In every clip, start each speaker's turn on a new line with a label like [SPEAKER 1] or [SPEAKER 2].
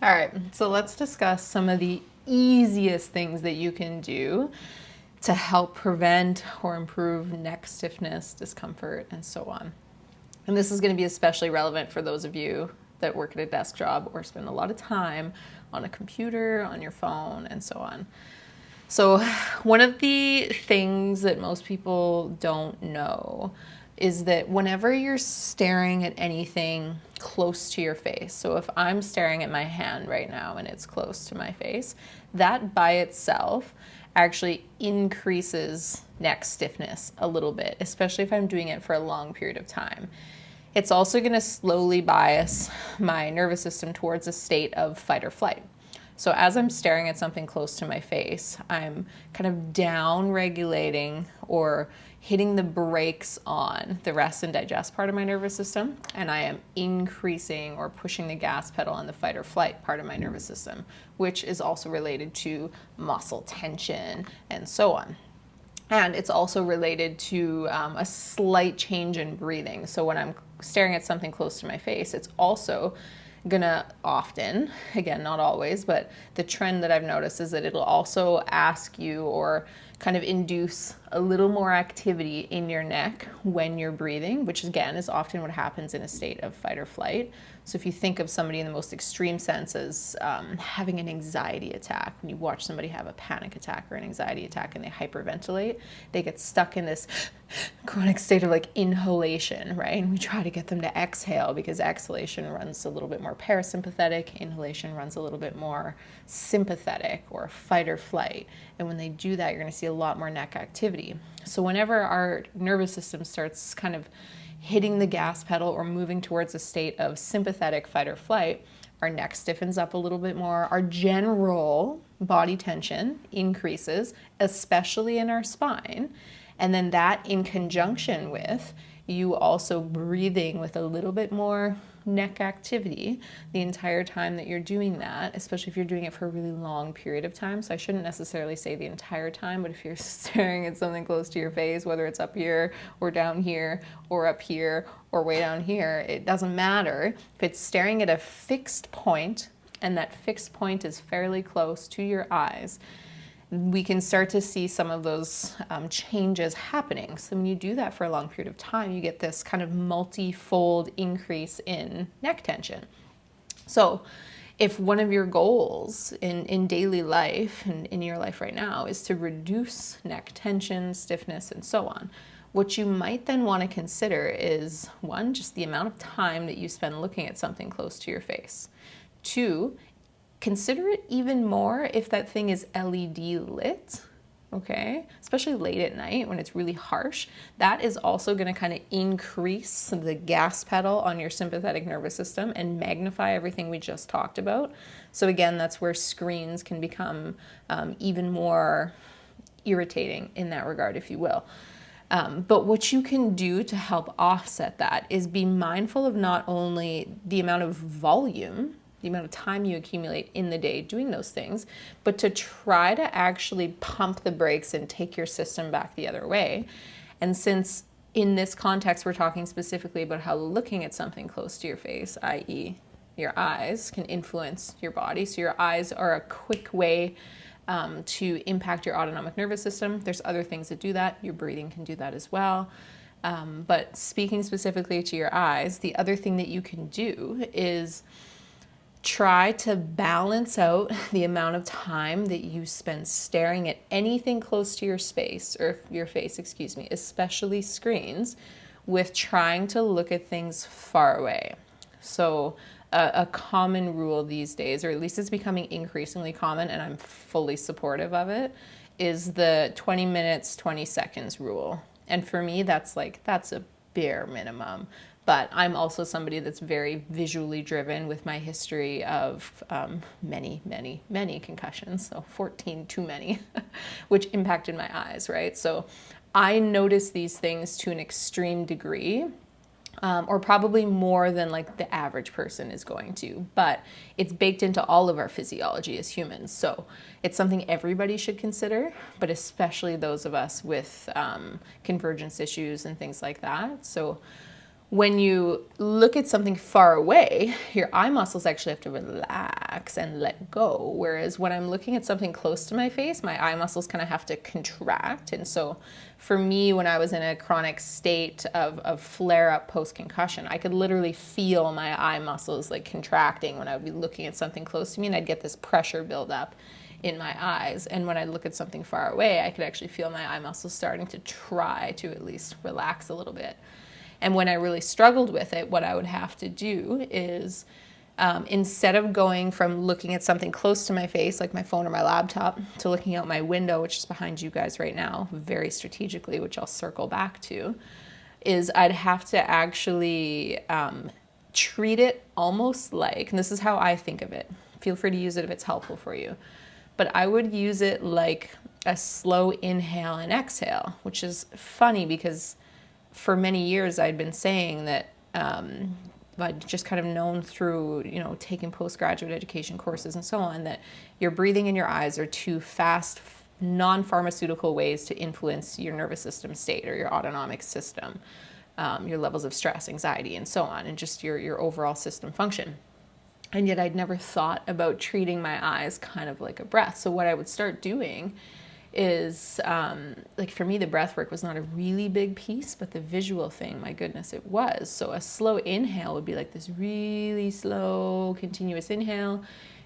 [SPEAKER 1] All right, so let's discuss some of the easiest things that you can do to help prevent or improve neck stiffness, discomfort, and so on. And this is going to be especially relevant for those of you that work at a desk job or spend a lot of time on a computer, on your phone, and so on. So, one of the things that most people don't know is that whenever you're staring at anything close to your face, so if I'm staring at my hand right now and it's close to my face, that by itself actually increases neck stiffness a little bit, especially if I'm doing it for a long period of time. It's also going to slowly bias my nervous system towards a state of fight or flight. So as I'm staring at something close to my face, I'm kind of down regulating or hitting the brakes on the rest and digest part of my nervous system, and I am increasing or pushing the gas pedal on the fight or flight part of my nervous system, which is also related to muscle tension and so on. And it's also related to a slight change in breathing. So when I'm staring at something close to my face, it's also gonna often, again, not always, but the trend that I've noticed is that it'll also ask you or kind of induce a little more activity in your neck when you're breathing, which again is often what happens in a state of fight or flight. So if you think of somebody in the most extreme sense as having an anxiety attack, when you watch somebody have a panic attack or an anxiety attack and they hyperventilate, they get stuck in this chronic state of like inhalation, right? And we try to get them to exhale because exhalation runs a little bit more parasympathetic, inhalation runs a little bit more sympathetic or fight or flight. And when they do that, you're going to see a lot more neck activity. So whenever our nervous system starts kind of hitting the gas pedal or moving towards a state of sympathetic fight or flight, our neck stiffens up a little bit more. Our general body tension increases, especially in our spine. And then that in conjunction with you also breathing with a little bit more neck activity the entire time that you're doing that, especially if you're doing it for a really long period of time. So I shouldn't necessarily say the entire time, but if you're staring at something close to your face, whether it's up here or down here or up here or way down here, it doesn't matter. If it's staring at a fixed point and that fixed point is fairly close to your eyes, we can start to see some of those changes happening. So when you do that for a long period of time, you get this kind of multi-fold increase in neck tension. So if one of your goals in daily life and in your life right now is to reduce neck tension, stiffness, and so on, what you might then want to consider is, one, just the amount of time that you spend looking at something close to your face. Two, consider it even more if that thing is LED lit, okay? Especially late at night when it's really harsh. That is also gonna kind of increase the gas pedal on your sympathetic nervous system and magnify everything we just talked about. So again, that's where screens can become even more irritating in that regard, if you will. But what you can do to help offset that is be mindful of not only the amount of volume, the amount of time you accumulate in the day doing those things, but to try to actually pump the brakes and take your system back the other way. And since in this context, we're talking specifically about how looking at something close to your face, i.e. your eyes, can influence your body. So your eyes are a quick way to impact your autonomic nervous system. There's other things that do that. Your breathing can do that as well. But speaking specifically to your eyes, the other thing that you can do is try to balance out the amount of time that you spend staring at anything close to your space, or your face, excuse me, especially screens, with trying to look at things far away. So a common rule these days, or at least it's becoming increasingly common, and I'm fully supportive of it, is the 20 minutes, 20 seconds rule. And for me, that's a bare minimum. But I'm also somebody that's very visually driven with my history of many, many, many concussions, so 14 too many, which impacted my eyes, right? So I notice these things to an extreme degree, or probably more than like the average person is going to, but it's baked into all of our physiology as humans. So it's something everybody should consider, but especially those of us with convergence issues and things like that. So When you look at something far away, your eye muscles actually have to relax and let go. Whereas when I'm looking at something close to my face, my eye muscles kind of have to contract. And so for me, when I was in a chronic state of flare-up post-concussion, I could literally feel my eye muscles like contracting when I would be looking at something close to me, and I'd get this pressure build up in my eyes. And when I look at something far away, I could actually feel my eye muscles starting to try to at least relax a little bit. And when I really struggled with it, what I would have to do is instead of going from looking at something close to my face, like my phone or my laptop, to looking out my window, which is behind you guys right now, very strategically, which I'll circle back to, is I'd have to actually treat it almost like, and this is how I think of it, feel free to use it if it's helpful for you, but I would use it like a slow inhale and exhale, which is funny because for many years I'd been saying that I'd just kind of known through, taking postgraduate education courses and so on, that your breathing and your eyes are two fast, non-pharmaceutical ways to influence your nervous system state or your autonomic system, your levels of stress, anxiety, and so on, and just your overall system function. And yet I'd never thought about treating my eyes kind of like a breath. So what I would start doing is, like for me, the breath work was not a really big piece, but the visual thing, my goodness, it was. So a slow inhale would be like this really slow, continuous inhale,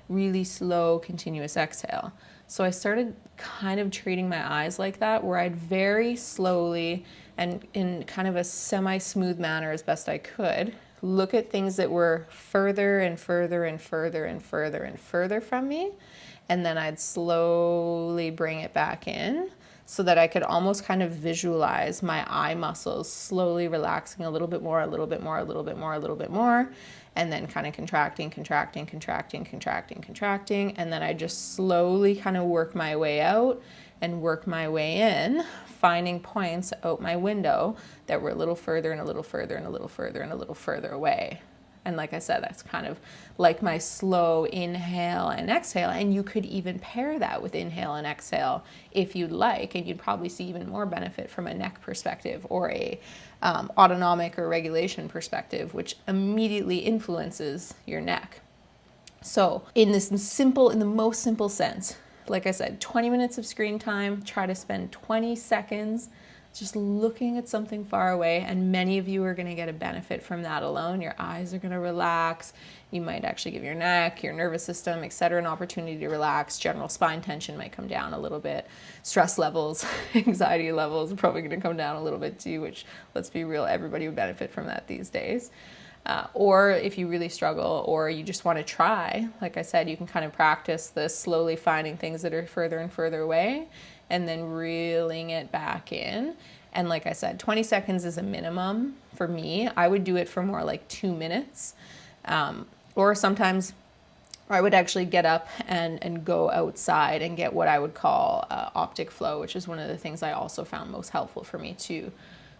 [SPEAKER 1] really slow, continuous exhale. So I started kind of treating my eyes like that, where I'd very slowly and in kind of a semi-smooth manner as best I could, look at things that were further and further and further and further and further from me. And then I'd slowly bring it back in so that I could almost kind of visualize my eye muscles slowly relaxing a little bit more, a little bit more, a little bit more, a little bit more, and then kind of contracting, contracting, contracting, contracting, contracting. And then I just slowly kind of work my way out and work my way in, finding points out my window that were a little further and a little further and a little further and a little further away. And like I said, that's kind of like my slow inhale and exhale. And you could even pair that with inhale and exhale if you'd like, and you'd probably see even more benefit from a neck perspective or a autonomic or regulation perspective, which immediately influences your neck. So in the most simple sense, like I said, 20 minutes of screen time, try to spend 20 seconds just looking at something far away, and many of you are going to get a benefit from that alone. Your eyes are going to relax. You might actually give your neck, your nervous system, etc., an opportunity to relax. General spine tension might come down a little bit. Stress levels, anxiety levels are probably going to come down a little bit too, which, let's be real, everybody would benefit from that these days. Or if you really struggle or you just want to try, like I said, you can kind of practice this slowly finding things that are further and further away and then reeling it back in. And like I said, 20 seconds is a minimum for me. I would do it for more like 2 minutes. Or sometimes I would actually get up and go outside and get what I would call optic flow, which is one of the things I also found most helpful for me too,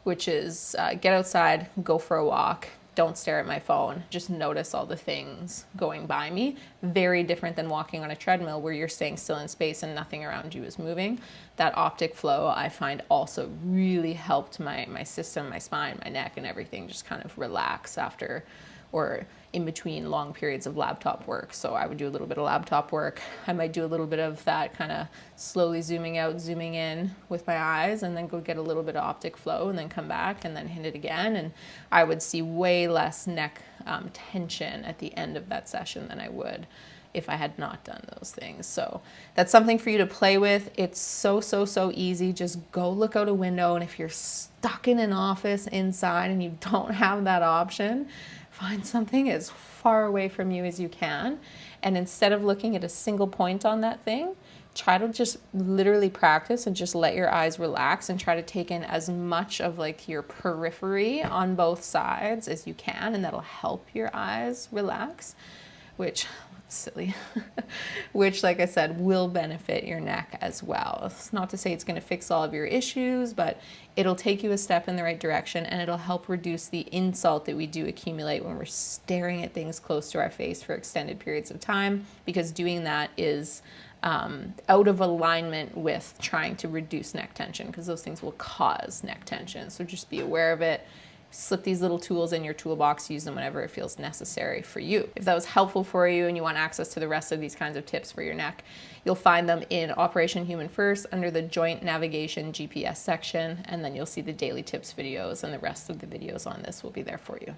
[SPEAKER 1] which is get outside, go for a walk. Don't stare at my phone. Just notice all the things going by me. Very different than walking on a treadmill where you're staying still in space and nothing around you is moving. That optic flow I find also really helped my system, my spine, my neck, and everything just kind of relax after or in between long periods of laptop work. So I would do a little bit of laptop work. I might do a little bit of that kind of slowly zooming out, zooming in with my eyes, and then go get a little bit of optic flow and then come back and then hit it again. And I would see way less neck tension at the end of that session than I would if I had not done those things. So that's something for you to play with. It's so easy. Just go look out a window, and if you're stuck in an office inside and you don't have that option, find something as far away from you as you can. And instead of looking at a single point on that thing, try to just literally practice and just let your eyes relax and try to take in as much of like your periphery on both sides as you can. And that'll help your eyes relax, which, silly, which, like I said, will benefit your neck as well. It's not to say it's going to fix all of your issues, but it'll take you a step in the right direction, and it'll help reduce the insult that we do accumulate when we're staring at things close to our face for extended periods of time, because doing that is out of alignment with trying to reduce neck tension, because those things will cause neck tension. So just be aware of it. slip these little tools in your toolbox, use them whenever it feels necessary for you. If that was helpful for you and you want access to the rest of these kinds of tips for your neck, you'll find them in Operation Human First under the Joint Navigation GPS section, and then you'll see the daily tips videos, and the rest of the videos on this will be there for you.